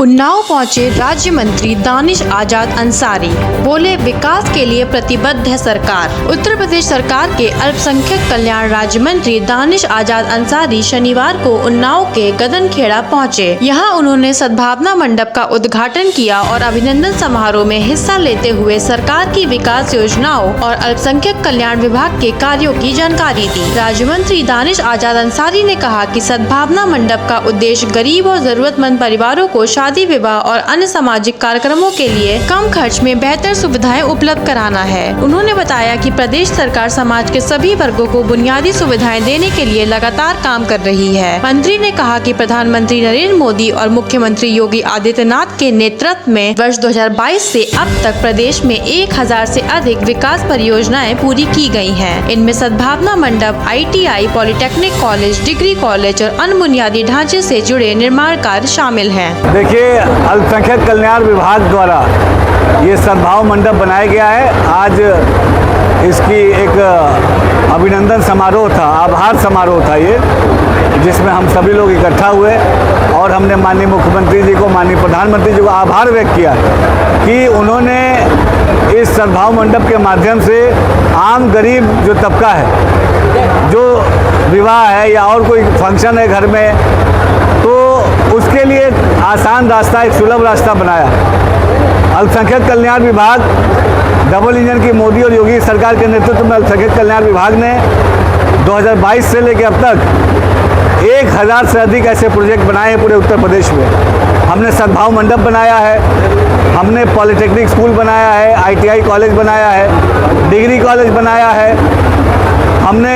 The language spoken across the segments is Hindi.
उन्नाव पहुंचे राज्य मंत्री दानिश आजाद अंसारी, बोले विकास के लिए प्रतिबद्ध है सरकार। उत्तर प्रदेश सरकार के अल्पसंख्यक कल्याण राज्य मंत्री दानिश आजाद अंसारी शनिवार को उन्नाव के गगनखेड़ा पहुंचे। यहां उन्होंने सद्भावना मंडप का उद्घाटन किया और अभिनंदन समारोह में हिस्सा लेते हुए सरकार की विकास योजनाओं और अल्पसंख्यक कल्याण विभाग के कार्यों की जानकारी दी। राज्य मंत्री दानिश आजाद अंसारी ने कहा कि सद्भावना मंडप का उद्देश्य गरीब और जरूरतमंद परिवारों को शादी विवाह और अन्य सामाजिक कार्यक्रमों के लिए कम खर्च में बेहतर सुविधाएं उपलब्ध कराना है। उन्होंने बताया कि प्रदेश सरकार समाज के सभी वर्गों को बुनियादी सुविधाएं देने के लिए लगातार काम कर रही है। मंत्री ने कहा कि प्रधानमंत्री नरेंद्र मोदी और मुख्यमंत्री योगी आदित्यनाथ के नेतृत्व में वर्ष 2022 से अब तक प्रदेश में 1000 से अधिक विकास परियोजनाएं पूरी की गई हैं। इनमें सद्भावना मंडप, ITI, polytechnic college, degree college और अन्य बुनियादी ढांचे से जुड़े निर्माण कार्य शामिल हैं। देखिए, अल्पसंख्यक कल्याण विभाग द्वारा ये सद्भाव मंडप बनाया गया है। आज इसकी एक अभिनंदन समारोह था, आभार समारोह था ये, जिसमें हम सभी लोग इकट्ठा हुए और हमने माननीय मुख्यमंत्री जी को, माननीय प्रधानमंत्री जी को आभार व्यक्त किया कि उन्होंने इस सद्भाव मंडप के माध्यम से आम गरीब जो तबका है, जो विवाह है या और कोई फंक्शन है घर में, तो उसके लिए आसान रास्ता, एक सुलभ रास्ता बनाया। अल्पसंख्यक कल्याण विभाग, डबल इंजन की मोदी और योगी सरकार के नेतृत्व में अल्पसंख्यक कल्याण विभाग ने 2022 से लेकर अब तक 1000 से अधिक ऐसे प्रोजेक्ट बनाए हैं पूरे उत्तर प्रदेश में। हमने सद्भाव मंडप बनाया है, हमने पॉलिटेक्निक स्कूल बनाया है, ITI कॉलेज बनाया है, डिग्री कॉलेज बनाया है, हमने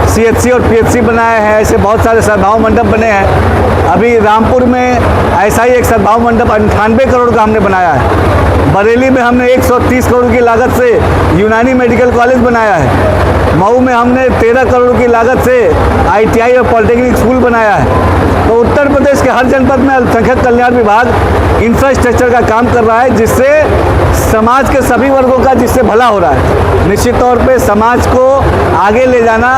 CHC और PHC बनाए हैं। ऐसे बहुत सारे सद्भाव मंडप बने हैं। अभी रामपुर में ऐसा ही एक सद्भाव मंडप 98 करोड़ का हमने बनाया है। बरेली में हमने 130 करोड़ की लागत से यूनानी मेडिकल कॉलेज बनाया है। मऊ में हमने 13 करोड़ की लागत से ITI और पॉलिटेक्निक स्कूल बनाया है। तो उत्तर प्रदेश के हर जनपद में अल्पसंख्यक कल्याण विभाग इंफ्रास्ट्रक्चर का काम कर रहा है, जिससे समाज के सभी वर्गों का जिससे भला हो रहा है। निश्चित तौर पे समाज को आगे ले जाना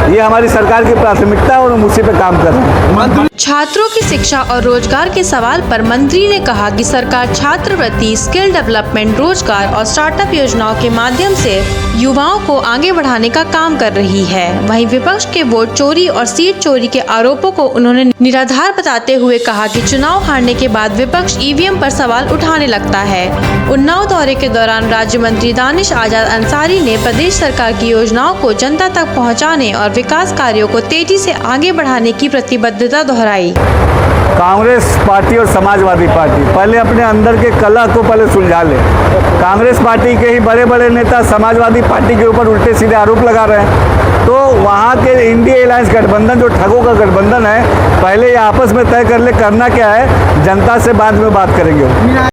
ये हमारी सरकार की प्राथमिकता है और हम उसी पे काम कर रहे हैं। छात्रों की शिक्षा और रोजगार के सवाल पर मंत्री ने कहा कि सरकार छात्रवृत्ति, स्किल डेवलपमेंट, रोजगार और स्टार्टअप योजनाओं के माध्यम से युवाओं को आगे बढ़ाने का काम कर रही है। वहीं विपक्ष के वोट चोरी और सीट चोरी के आरोपों को उन्होंने निराधार बताते हुए कहा कि चुनाव हारने के बाद विपक्ष EVM पर सवाल उठाने लगता है। उन्नाव दौरे के दौरान राज्य मंत्री दानिश आजाद अंसारी ने प्रदेश सरकार की योजनाओं को जनता तक पहुंचाने और विकास कार्यों को तेजी से आगे बढ़ाने की प्रतिबद्धता दोहराई। कांग्रेस पार्टी और समाजवादी पार्टी पहले अपने अंदर के कलह को पहले सुलझा ले। कांग्रेस पार्टी के ही बड़े बड़े नेता समाजवादी पार्टी के ऊपर उल्टे सीधे आरोप लगा रहे हैं। तो वहाँ के इंडिया अलायंस गठबंधन, जो ठगों का गठबंधन है, पहले ये आपस में तय कर ले करना क्या है, जनता से बाद में बात करेंगे।